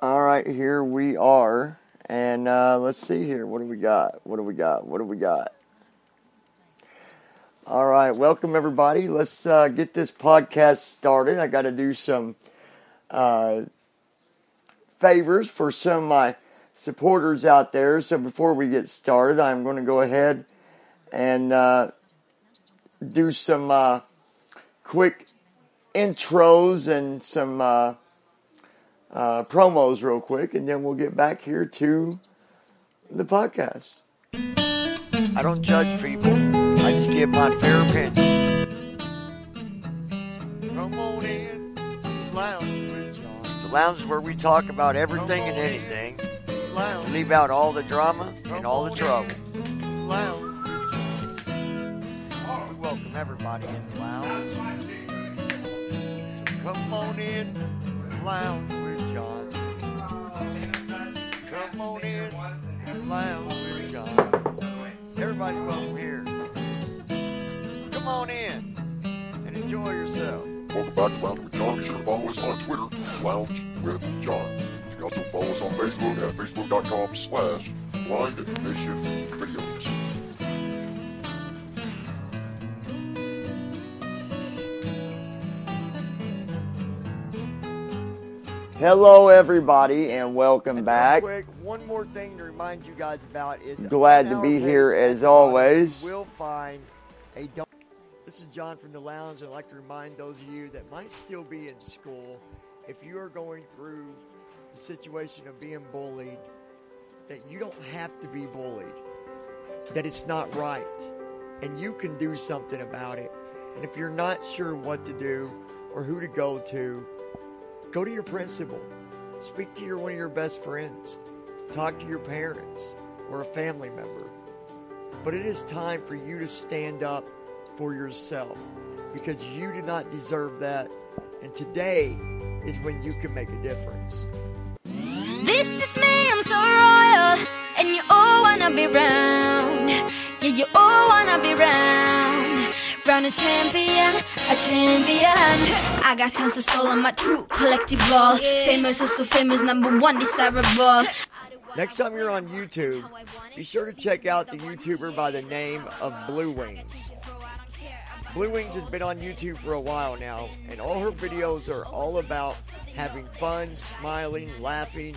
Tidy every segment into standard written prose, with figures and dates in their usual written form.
All right, here we are, and let's see here. What do we got? All right, welcome everybody. Let's get this podcast started. I got to do some favors for some of my supporters out there. So before we get started, I'm going to go ahead and do some quick intros and some promos real quick, and then we'll get back here to the podcast. I don't judge people. I just give my fair opinion. Come on in, Lounge with John. The Lounge is where we talk about everything and anything. Lounge. Leave out all the drama and all the trouble. Lounge with John. We welcome everybody in the Lounge. So come on in, Lounge with John. Come on in, Lounge with John. Everybody's welcome here. Come on in and enjoy yourself. Welcome back to Lounge with John. Be sure to follow us on Twitter, Lounge with John. You can also follow us on Facebook at facebook.com/blindnationvideos. Hello, everybody, and welcome back. Quick, one more thing to remind you guys about is glad to be here as always. We'll find a. This is John from the Lounge, and I'd like to remind those of you that might still be in school, if you are going through the situation of being bullied, that you don't have to be bullied, that it's not right, and you can do something about it. And if you're not sure what to do or who to go to your principal. Speak to one of your best friends. Talk to your parents or a family member. But it is time for you to stand up for yourself, because you do not deserve that. And today is when you can make a difference. This is me, I'm so royal, and you all wanna be round. Yeah, you all wanna be round. Round a champion. I got tons of soul on my true collective ball. Famous, so famous, number one desirable. Next time you're on YouTube, be sure to check out the YouTuber by the name of Blue Wings. Blue Wings has been on YouTube for a while now, and all her videos are all about having fun, smiling, laughing,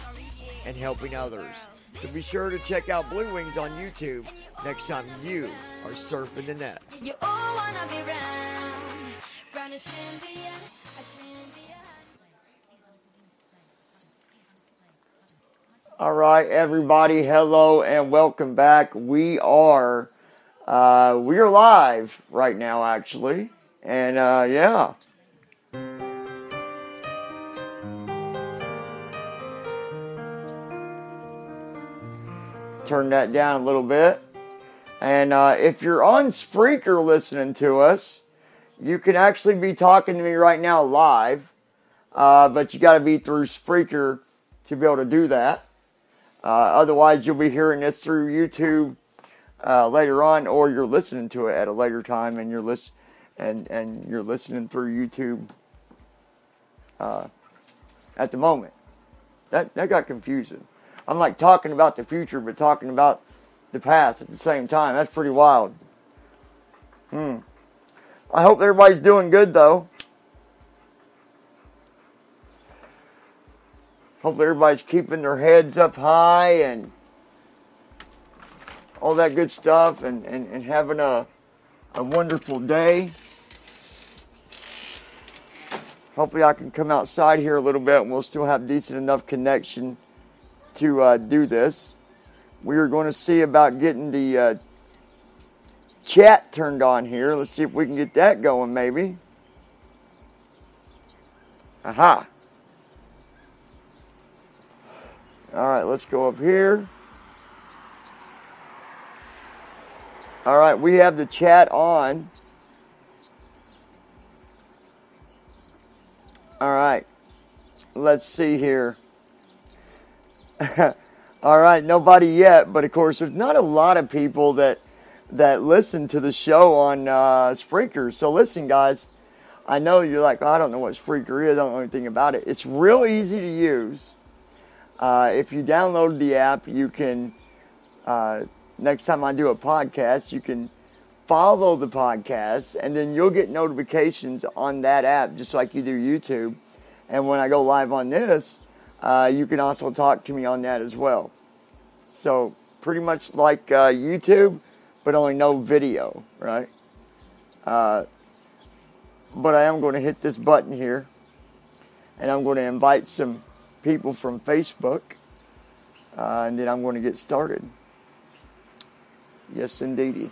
and helping others. So be sure to check out Blue Wings on YouTube next time you are surfing the net. You all wanna be round a champion. All right, everybody, hello and welcome back. We are live right now, actually, and yeah. Turn that down a little bit. And if you're on Spreaker listening to us, you can actually be talking to me right now live. But you got to be through Spreaker to be able to do that. Otherwise, you'll be hearing this through YouTube later on, or you're listening to it at a later time, and you're listening through YouTube at the moment. That got confusing. I'm like talking about the future, but talking about the past at the same time. That's pretty wild. I hope everybody's doing good, though. Hopefully everybody's keeping their heads up high and all that good stuff, and having a wonderful day. Hopefully I can come outside here a little bit, and we'll still have decent enough connection to do this. We are going to see about getting the chat turned on here. Let's see if we can get that going, maybe. Aha. All right, let's go up here. All right, we have the chat on. All right, let's see here. All right, nobody yet, but of course there's not a lot of people that listen to the show on Spreaker. So listen, guys, I know you're like, oh, I don't know what Spreaker is, I don't know anything about it. It's real easy to use. If you download the app, you can, next time I do a podcast, you can follow the podcast, and then you'll get notifications on that app, just like you do YouTube. And when I go live on this, you can also talk to me on that as well. So, pretty much like YouTube, but only no video, right? But I am going to hit this button here, and I'm going to invite some people from Facebook, and then I'm going to get started. Yes, indeedy.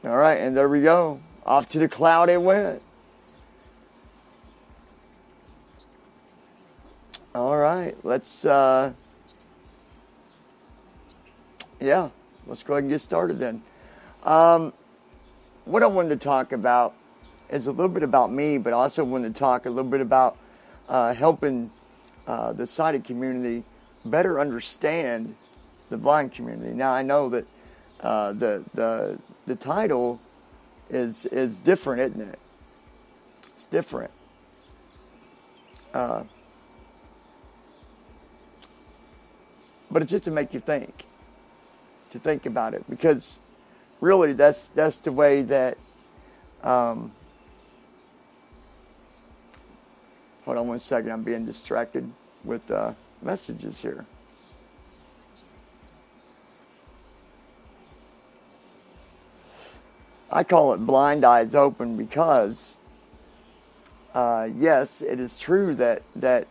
All right, and there we go. Off to the cloud it went. All right, let's go ahead and get started then. What I wanted to talk about is a little bit about me, but I also wanted to talk a little bit about helping the sighted community better understand the blind community. Now, I know that the title is different, isn't it? It's different. But it's just to make you think. To think about it, because really that's the way that hold on one second, I'm being distracted with messages here. I call it blind eyes open because yes, it is true that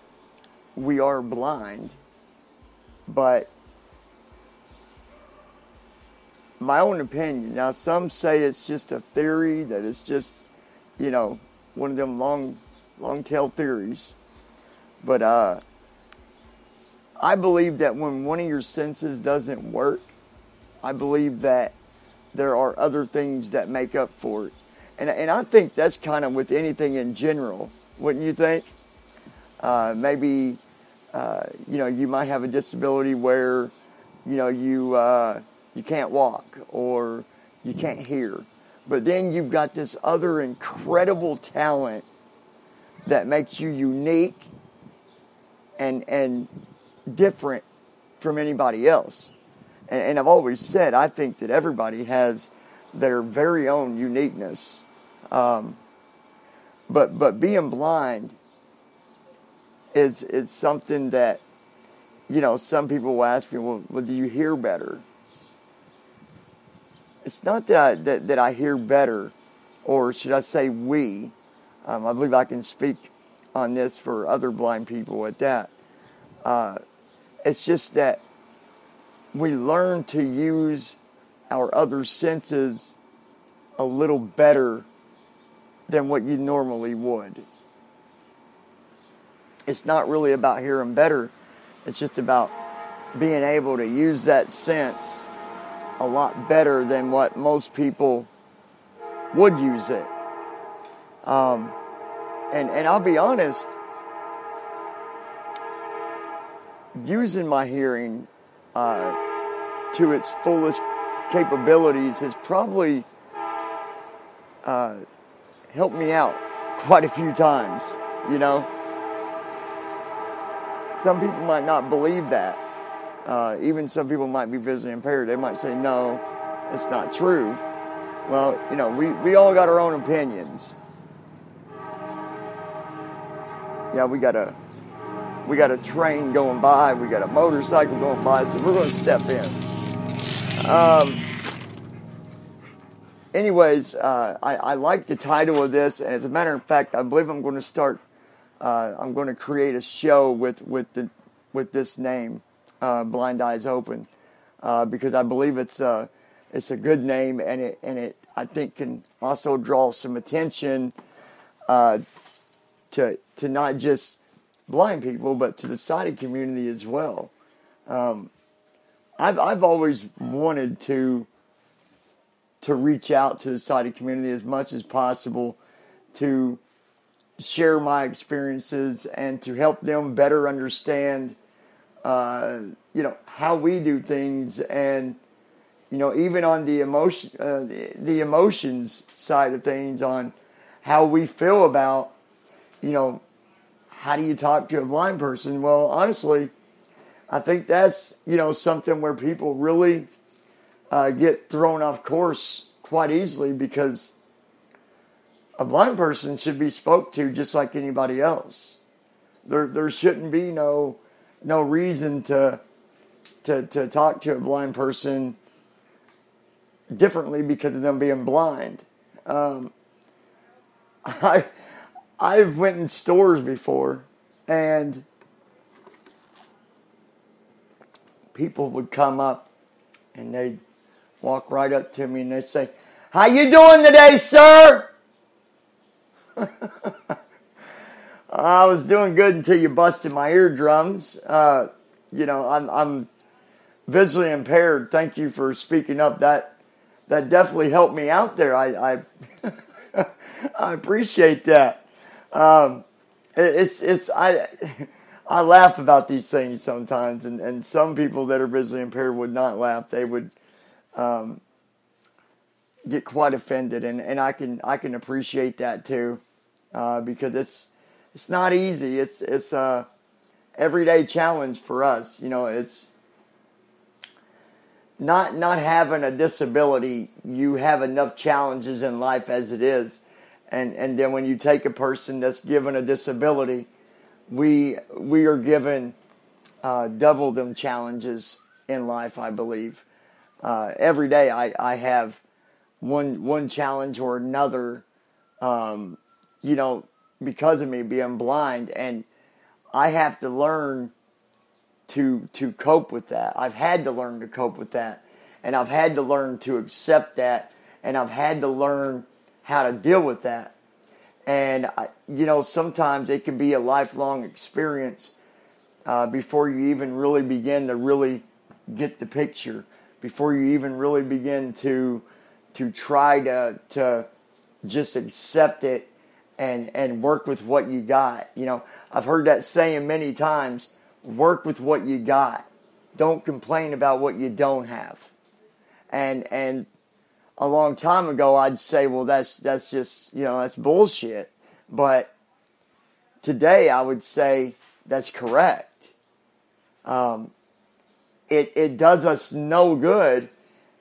we are blind, but my own opinion. Now, some say it's just a theory, that it's just, one of them long tail theories. But I believe that when one of your senses doesn't work, I believe that there are other things that make up for it. And I think that's kind of with anything in general, wouldn't you think? Maybe, you might have a disability where, you can't walk or you can't hear. But then you've got this other incredible talent that makes you unique and different from anybody else. And I've always said, I think that everybody has their very own uniqueness. But being blind is something that, some people will ask me, well, do you hear better? It's not that I hear better, or should I say we. I believe I can speak on this for other blind people at that. It's just that we learn to use our other senses a little better than what you normally would. It's not really about hearing better. It's just about being able to use that sense a lot better than what most people would use it. And I'll be honest, using my hearing to its fullest capabilities has probably helped me out quite a few times, Some people might not believe that. Even some people might be visually impaired. They might say, no, it's not true. Well, we all got our own opinions. Yeah, we got a train going by. We got a motorcycle going by. So we're going to step in. Anyways, I like the title of this. And as a matter of fact, I believe I'm going to start, I'm going to create a show with this name. Blind Eyes Open, because I believe it's a good name, and it I think can also draw some attention to not just blind people, but to the sighted community as well. I've always wanted to reach out to the sighted community as much as possible, to share my experiences and to help them better understand how we do things, and even on the emotions side of things, on how we feel about, how do you talk to a blind person? Well, honestly, I think that's, something where people really get thrown off course quite easily, because a blind person should be spoke to just like anybody else. There shouldn't be no reason to talk to a blind person differently because of them being blind. I've went in stores before, and people would come up and they'd walk right up to me and they'd say, "How you doing today, sir?" I was doing good until you busted my eardrums. I'm visually impaired. Thank you for speaking up. That definitely helped me out there. I I appreciate that. I laugh about these things sometimes, and some people that are visually impaired would not laugh. They would get quite offended, and I can appreciate that too, because it's not easy. It's a everyday challenge for us. It's not having a disability. You have enough challenges in life as it is. And then when you take a person that's given a disability, we are given double them challenges in life, I believe. Every day I have one challenge or another, because of me being blind, and I have to learn to cope with that. I've had to learn to cope with that, and I've had to learn to accept that, and I've had to learn how to deal with that. And, sometimes it can be a lifelong experience before you even really begin to really get the picture, before you even really begin to try to just accept it and work with what you got. I've heard that saying many times, work with what you got. Don't complain about what you don't have. And a long time ago, I'd say, well, that's just, that's bullshit. But today, I would say that's correct. It does us no good,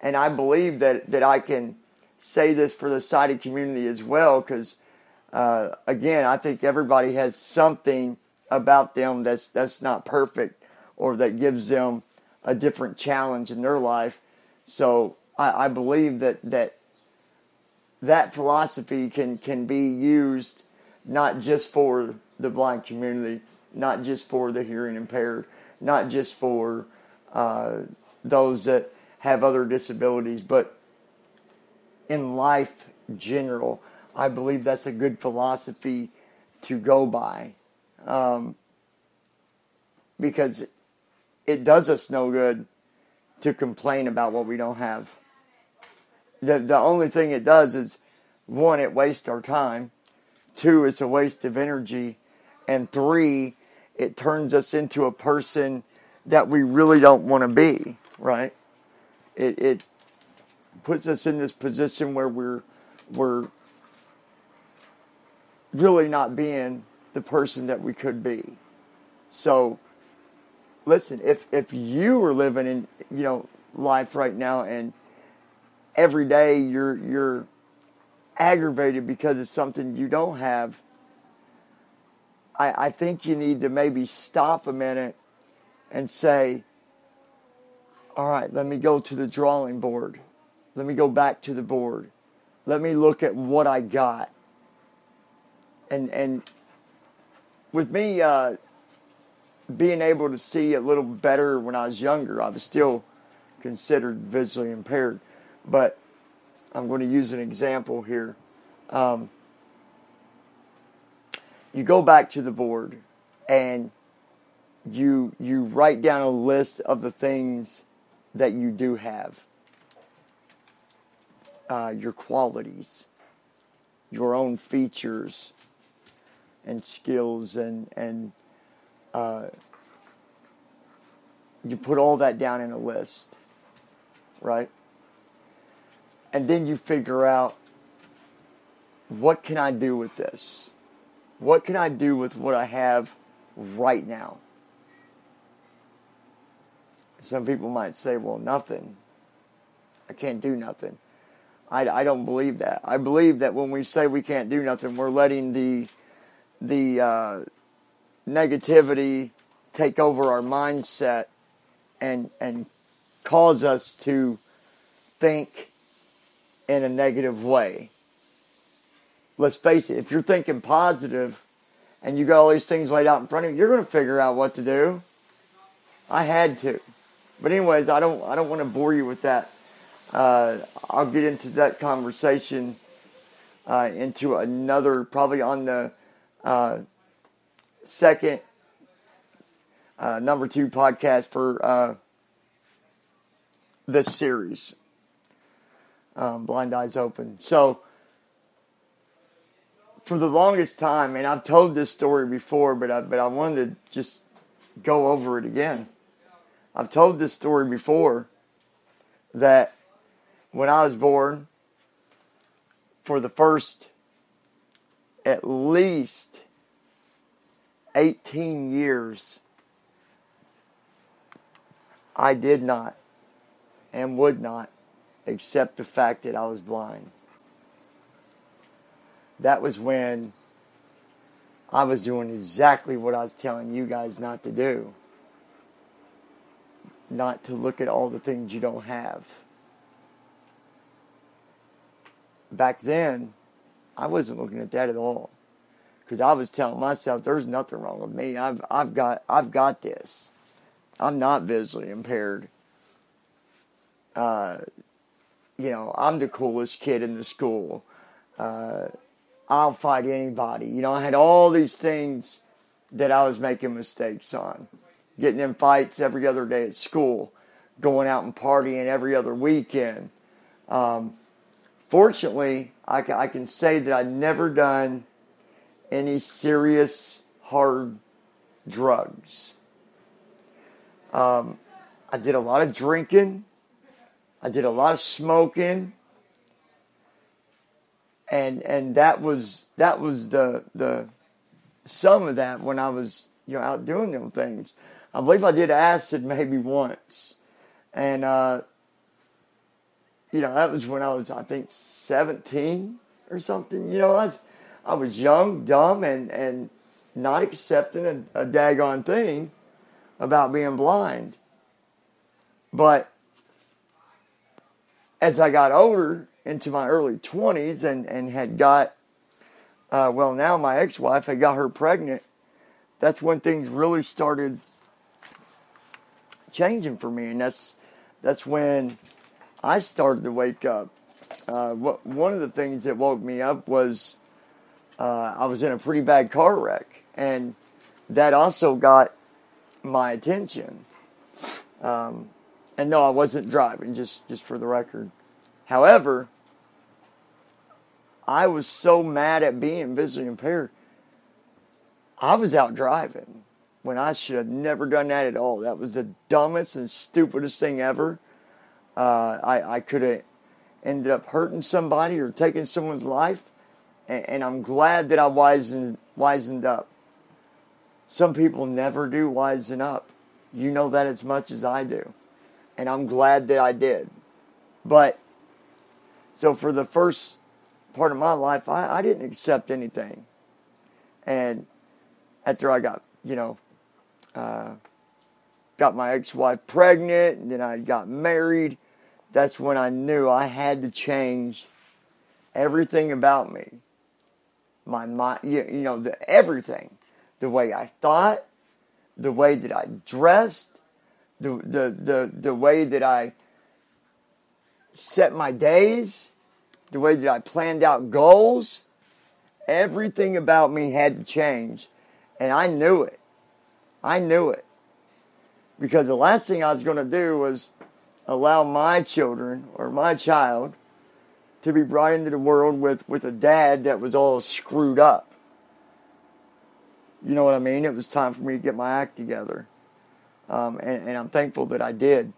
and I believe that I can say this for the sighted community as well, because, again, I think everybody has something about them that's not perfect, or that gives them a different challenge in their life. So I believe that philosophy can be used not just for the blind community, not just for the hearing impaired, not just for those that have other disabilities, but in life general. I believe that's a good philosophy to go by, because it does us no good to complain about what we don't have. The only thing it does is, one, it wastes our time. 2, it's a waste of energy. And 3, it turns us into a person that we really don't want to be, right? It puts us in this position where we're really not being the person that we could be. So, listen, if you are living in, life right now, and every day you're aggravated because of something you don't have, I think you need to maybe stop a minute and say, all right, let me go to the drawing board. Let me go back to the board. Let me look at what I got. And with me being able to see a little better when I was younger, I was still considered visually impaired. But I'm going to use an example here. You go back to the board and you write down a list of the things that you do have. Your qualities, your own features and skills, and you put all that down in a list, right? And then you figure out, what can I do with this? What can I do with what I have right now? Some people might say, well, nothing. I can't do nothing. I don't believe that. I believe that when we say we can't do nothing, we're letting the negativity take over our mindset and cause us to think in a negative way. Let's face it, if you're thinking positive and you got all these things laid out in front of you, you're going to figure out what to do. I had to. But anyways, I don't want to bore you with that. I'll get into that conversation into another, probably on the second number 2 podcast for this series, Blind Eyes Open. So, for the longest time, and I've told this story before, but I wanted to just go over it again. I've told this story before, that when I was born, for the first at least 18 years, I did not and would not accept the fact that I was blind. That was when I was doing exactly what I was telling you guys not to do. Not to look at all the things you don't have. Back then, I wasn't looking at that at all. Because I was telling myself, there's nothing wrong with me. I've got this. I'm not visually impaired. I'm the coolest kid in the school. I'll fight anybody. I had all these things that I was making mistakes on. Getting in fights every other day at school. Going out and partying every other weekend. Fortunately, I can say that I've never done any serious, hard drugs. I did a lot of drinking. I did a lot of smoking. And that was the some of that when I was out doing them things. I believe I did acid maybe once, and that was when I was, I think, 17 or something. I was young, dumb, and not accepting a daggone thing about being blind. But as I got older, into my early 20s, and had got, now my ex-wife had got her pregnant, that's when things really started changing for me, and that's when I started to wake up. One of the things that woke me up was I was in a pretty bad car wreck, and that also got my attention. And no, I wasn't driving, just for the record. However, I was so mad at being visually impaired. I was out driving when I should have never done that at all. That was the dumbest and stupidest thing ever. I could have ended up hurting somebody or taking someone's life. And I'm glad that I wisened up. Some people never do wisen up. You know that as much as I do. And I'm glad that I did. But, so for the first part of my life, I didn't accept anything. And after I got, got my ex-wife pregnant, and then I got married, that's when I knew I had to change everything about me. My mind, everything. The way I thought, the way that I dressed, the way that I set my days, the way that I planned out goals. Everything about me had to change. And I knew it. Because the last thing I was going to do was allow my children, or my child, to be brought into the world with a dad that was all screwed up. You know what I mean? It was time for me to get my act together. And I'm thankful that I did.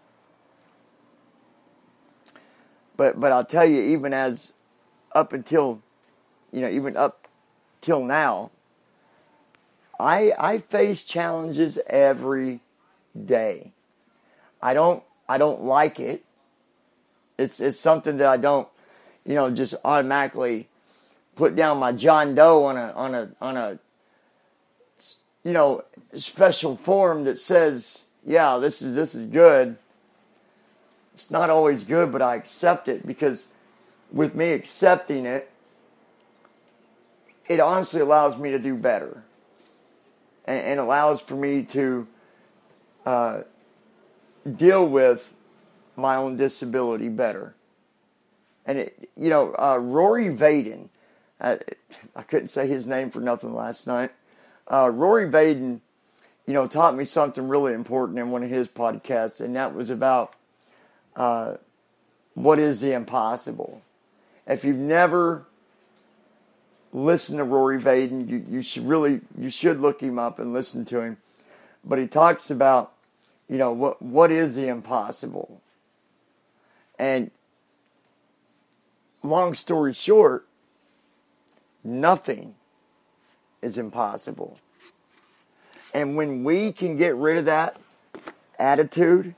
But I'll tell you, even up till now, I face challenges every day. I don't like it. It's something that I don't, just automatically put down my John Doe on a special form that says, yeah, this is good. It's not always good, but I accept it, because with me accepting it, it honestly allows me to do better. And allows for me to deal with my own disability better. And Rory Vaden, I couldn't say his name for nothing last night. Rory Vaden, taught me something really important in one of his podcasts, and that was about what is the impossible. If you've never listened to Rory Vaden, you should look him up and listen to him. But he talks about, what is the impossible. And long story short, nothing is impossible. And when we can get rid of that attitude,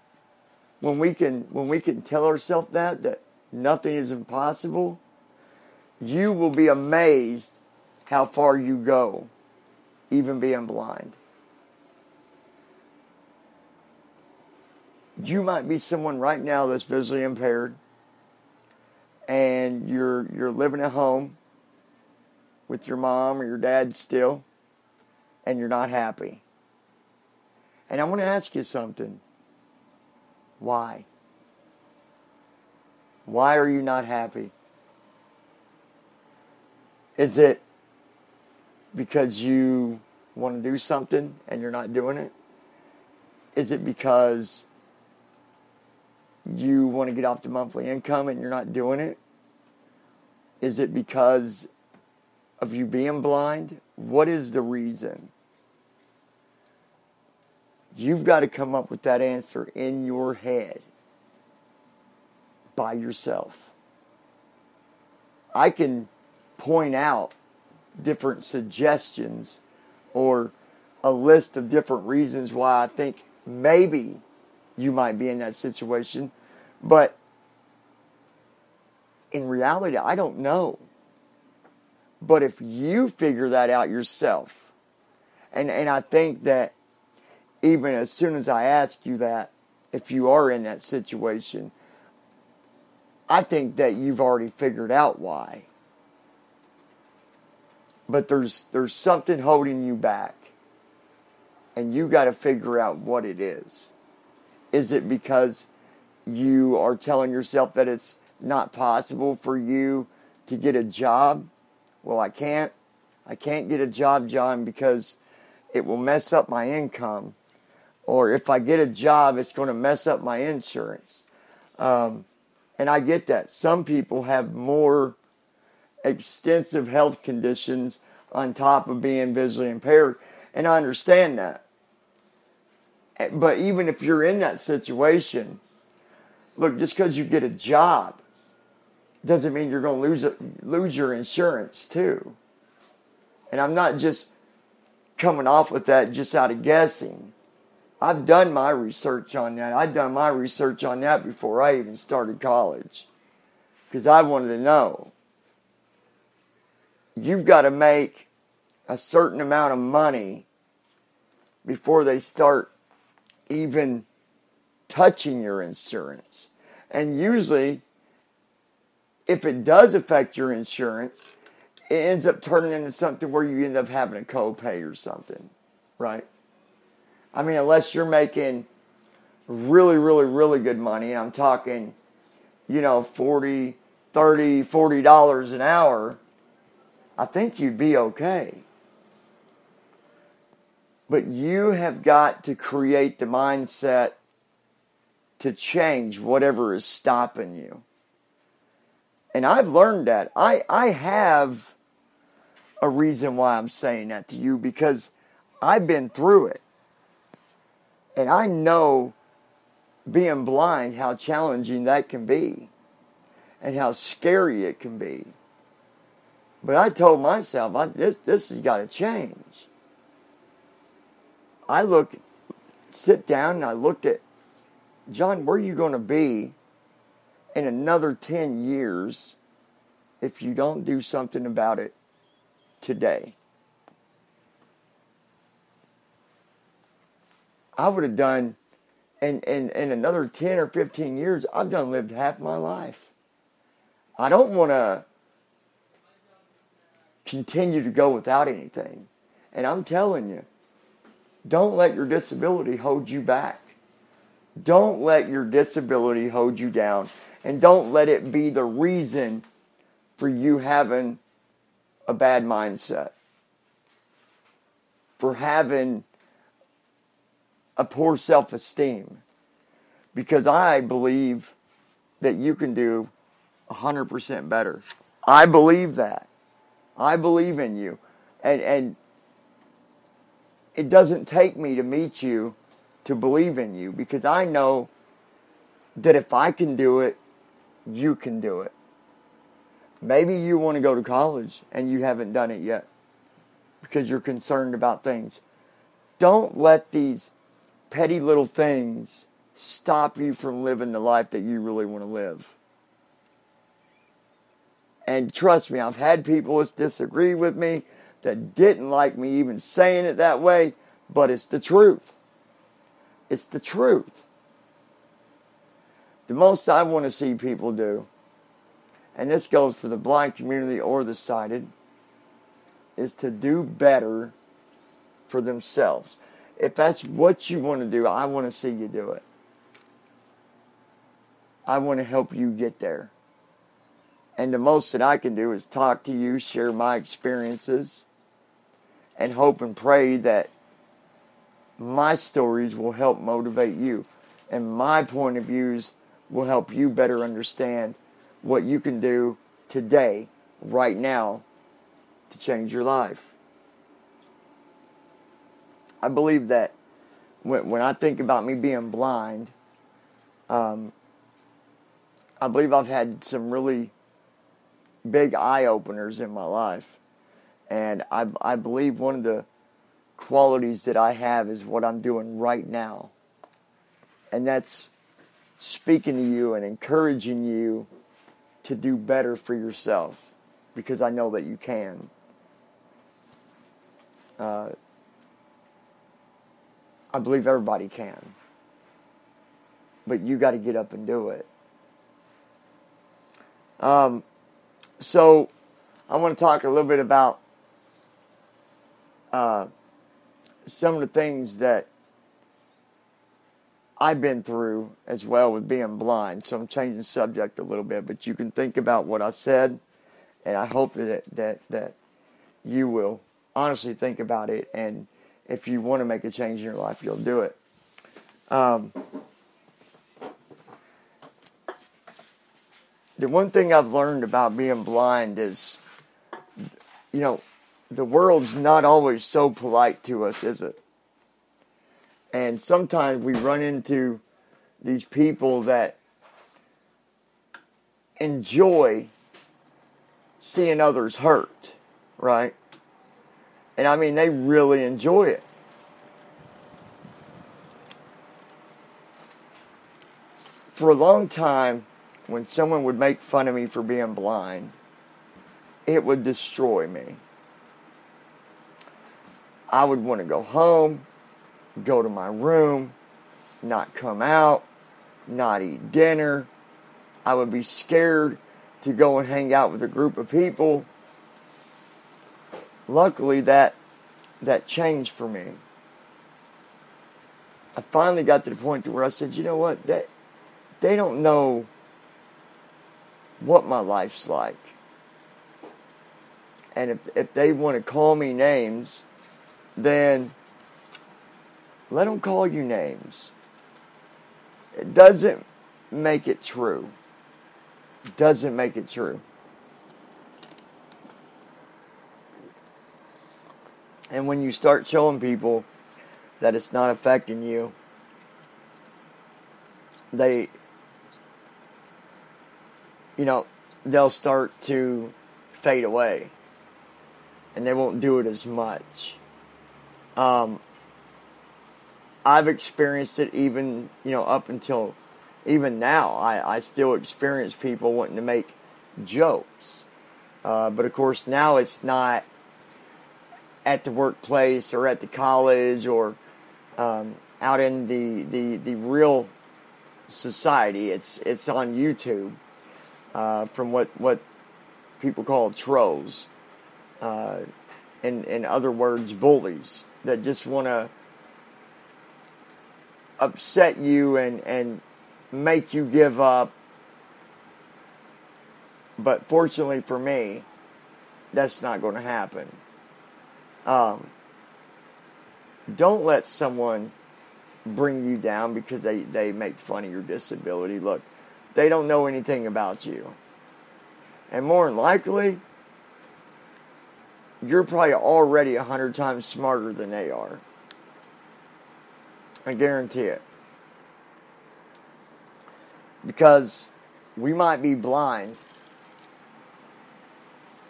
when we can tell ourselves that nothing is impossible, you will be amazed how far you go, even being blind. You might be someone right now that's visually impaired, and you're living at home with your mom or your dad still, and you're not happy. And I want to ask you something. Why? Why are you not happy? Is it because you want to do something and you're not doing it? Is it because you want to get off the monthly income and you're not doing it? Is it because of you being blind? What is the reason? You've got to come up with that answer in your head by yourself. I can point out different suggestions or a list of different reasons why I think maybe you might be in that situation, but in reality, I don't know. But if you figure that out yourself, and I think that even as soon as I ask you that, if you are in that situation, I think that you've already figured out why. But there's something holding you back, and you got to figure out what it is. Is it because you are telling yourself that it's not possible for you to get a job? Well, I can't get a job, John, because it will mess up my income. Or if I get a job, it's going to mess up my insurance. And I get that. Some people have more extensive health conditions on top of being visually impaired. And I understand that. But even if you're in that situation, look, just because you get a job doesn't mean you're going to lose your insurance too. And I'm not just coming off with that just out of guessing. I've done my research on that. I've done my research on that before I even started college, because I wanted to know. You've got to make a certain amount of money before they start even touching your insurance. And usually, if it does affect your insurance, it ends up turning into something where you end up having a copay or something, right? I mean, unless you're making really, really, really good money, I'm talking, $40, $30, $40 an hour, I think you'd be okay. But you have got to create the mindset to change whatever is stopping you. And I've learned that. I have a reason why I'm saying that to you, because I've been through it. And I know being blind, how challenging that can be. and how scary it can be. But I told myself, this has got to change. Sit down and I looked at, John, where are you going to be in another 10 years if you don't do something about it today? I would have done, in another 10 or 15 years, I've lived half my life. I don't want to continue to go without anything. And I'm telling you, don't let your disability hold you back. Don't let your disability hold you down. And don't let it be the reason for you having a bad mindset. For having a poor self-esteem. Because I believe that you can do 100% better. I believe that. I believe in you. And it doesn't take me to meet you to believe in you. Because I know that if I can do it, you can do it. Maybe you want to go to college and you haven't done it yet. Because you're concerned about things. Don't let these petty little things stop you from living the life that you really want to live. And trust me, I've had people that disagree with me, that didn't like me even saying it that way, but it's the truth. It's the truth. The most I want to see people do, and this goes for the blind community or the sighted, is to do better for themselves. If that's what you want to do, I want to see you do it. I want to help you get there. And the most that I can do is talk to you, share my experiences, and hope and pray that my stories will help motivate you. And my point of views will help you better understand what you can do today, right now, to change your life. I believe that when I think about me being blind, I believe I've had some really big eye-openers in my life. And I believe one of the qualities that I have is what I'm doing right now. And that's speaking to you and encouraging you to do better for yourself. Because I know that you can. I believe everybody can. But you got to get up and do it. So, I want to talk a little bit about some of the things that I've been through as well with being blind. So I'm changing the subject a little bit, but you can think about what I said, and I hope that you will honestly think about it, and if you want to make a change in your life, you'll do it. The one thing I've learned about being blind is, the world's not always so polite to us, is it? And sometimes we run into these people that enjoy seeing others hurt, right? And I mean, they really enjoy it. For a long time, when someone would make fun of me for being blind, it would destroy me. I would want to go home, go to my room, not come out, not eat dinner. I would be scared to go and hang out with a group of people. Luckily, that changed for me. I finally got to the point to where I said, you know what, they don't know what my life's like. And if they want to call me names, then let them call you names. It doesn't make it true. It doesn't make it true. And when you start showing people that it's not affecting you, they'll start to fade away. And they won't do it as much. I've experienced it even, up until even now. I still experience people wanting to make jokes. But of course now it's not at the workplace or at the college or out in the real society. It's on YouTube from what people call trolls. In other words, bullies that just want to upset you and make you give up. But fortunately for me, that's not going to happen. Don't let someone bring you down because they make fun of your disability. Look, they don't know anything about you. And more than likely, you're probably already 100 times smarter than they are. I guarantee it. Because we might be blind,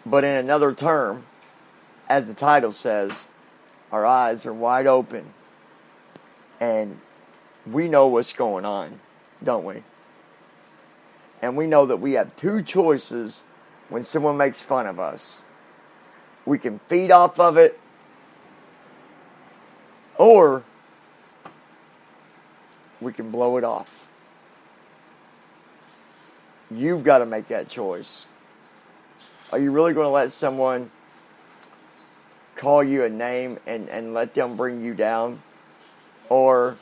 but in another term, as the title says, our eyes are wide open. And we know what's going on, don't we? And we know that we have two choices when someone makes fun of us. We can feed off of it, or we can blow it off. You've got to make that choice. Are you really going to let someone call you a name and let them bring you down? Or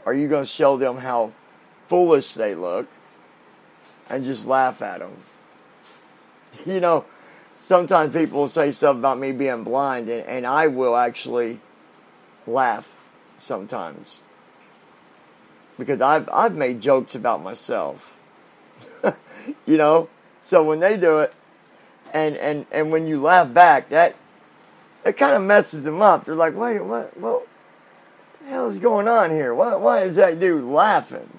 are you going to show them how foolish they look and just laugh at them? Sometimes people will say stuff about me being blind, and I will actually laugh sometimes. Because I've made jokes about myself. So when they do it, and when you laugh back, that kind of messes them up. They're like, wait, what the hell is going on here? Why is that dude laughing?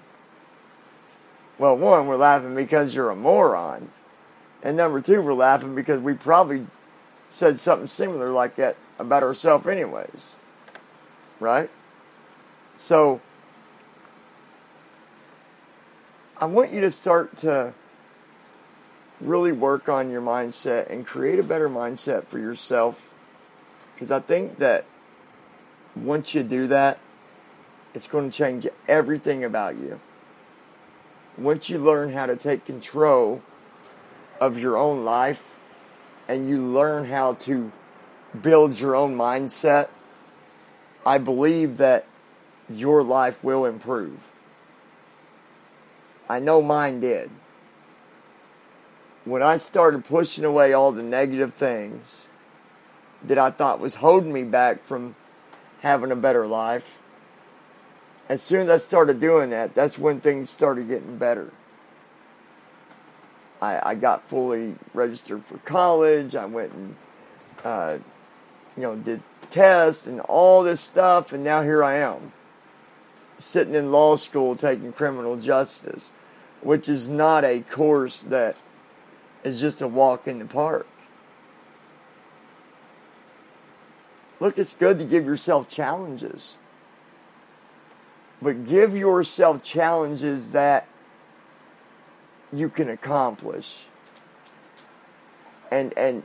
Well, one, we're laughing because you're a moron. And number two, we're laughing because we probably said something similar like that about ourselves anyways. Right? So, I want you to start to really work on your mindset and create a better mindset for yourself. Because I think that once you do that, it's going to change everything about you. Once you learn how to take control of your own life and you learn how to build your own mindset, I believe that your life will improve. I know mine did. When I started pushing away all the negative things that I thought was holding me back from having a better life, as soon as I started doing that, that's when things started getting better. I got fully registered for college. I went and, did tests and all this stuff. And now here I am, sitting in law school taking criminal justice, which is not a course that is just a walk in the park. Look, it's good to give yourself challenges. But give yourself challenges that you can accomplish. And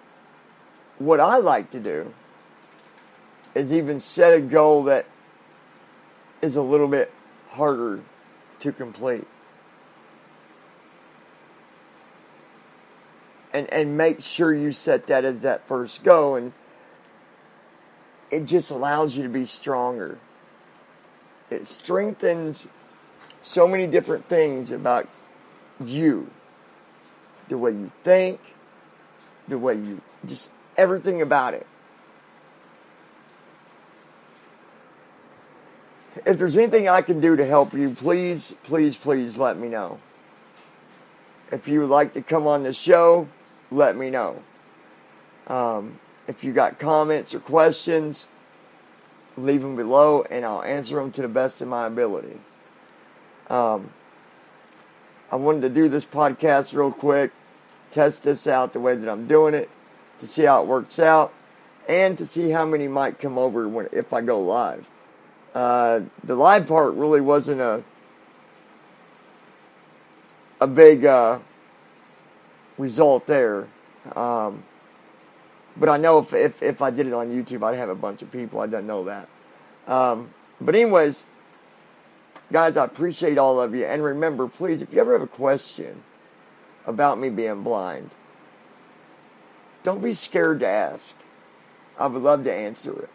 what I like to do is even set a goal that is a little bit harder to complete. And make sure you set that as that first goal, and it just allows you to be stronger. It strengthens so many different things about you. The way you think, the way you, just everything about it. If there's anything I can do to help you, please, please, please let me know. If you would like to come on the show, let me know. If you got comments or questions, leave them below and I'll answer them to the best of my ability. I wanted to do this podcast real quick test this out the way that I'm doing it, to see how it works out, and to see how many might come over if I go live. The live part really wasn't a big result there. But I know if I did it on YouTube, I'd have a bunch of people. I didn't know that. But anyways, guys, I appreciate all of you. And remember, please, if you ever have a question about me being blind, don't be scared to ask. I would love to answer it.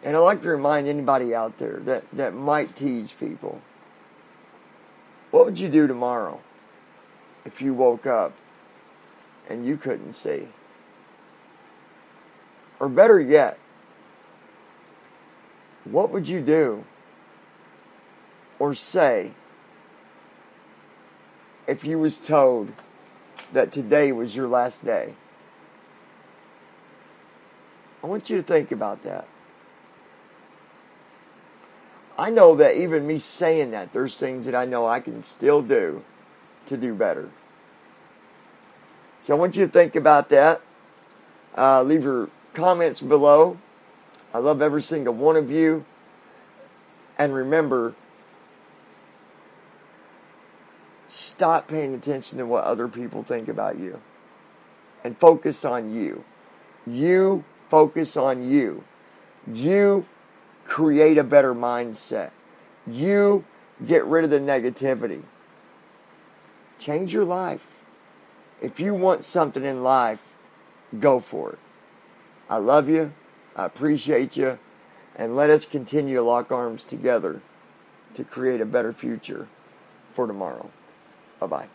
And I'd like to remind anybody out there that might tease people. What would you do tomorrow if you woke up and you couldn't see? Or better yet, what would you do or say if you was told that today was your last day? I want you to think about that. I know that even me saying that, there's things that I know I can still do to do better. So I want you to think about that. Leave your comments below. I love every single one of you. And remember, stop paying attention to what other people think about you. And focus on you. You focus on you. You create a better mindset. You get rid of the negativity. Change your life. If you want something in life, go for it. I love you. I appreciate you. And let us continue to lock arms together to create a better future for tomorrow. Bye-bye.